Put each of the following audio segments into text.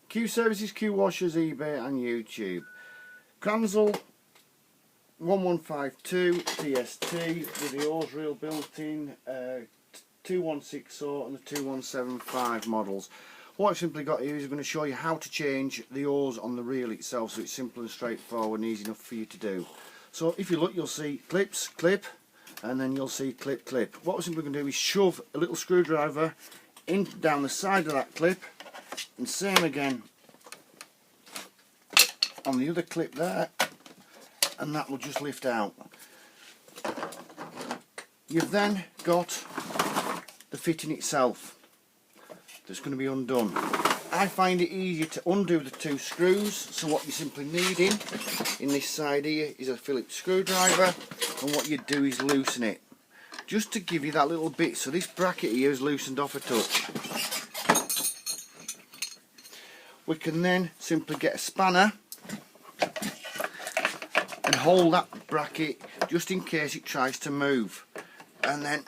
Services, Qwashers, eBay and YouTube. Kranzle K1152Tst with the hose reel built in, 2160 and the 2175 models. What I've simply got here is going to show you how to change the hose on the reel itself, so it's simple and straightforward and easy enough for you to do. So if you look, you'll see clips, clip, and then you'll see clip, clip. What we're simply going to do is shove a little screwdriver in down the side of that clip, and same again on the other clip there, and that will just lift out. You've then got the fitting itself that's going to be undone. I find it easier to undo the two screws, so what you simply need in this side here is a Phillips screwdriver, and what you do is loosen it just to give you that little bit, so this bracket here is loosened off a touch. We can then simply get a spanner and hold that bracket just in case it tries to move, and then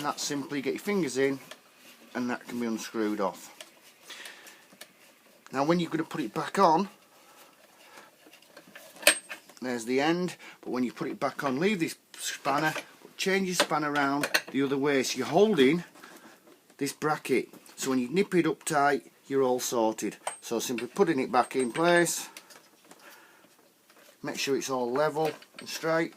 that simply get your fingers in and that can be unscrewed off. Now when you're going to put it back on, there's the end, but when you put it back on, leave this spanner, but change your spanner around the other way, so you're holding this bracket, so when you nip it up tight you're all sorted. So simply putting it back in place, make sure it's all level and straight,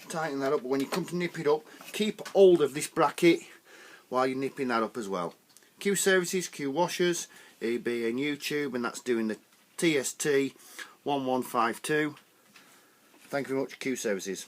tighten that up, but when you come to nip it up, keep hold of this bracket while you're nipping that up as well. Q Services, Qwashers, eBay and YouTube, and that's doing the TST 1152. Thank you very much, Q Services.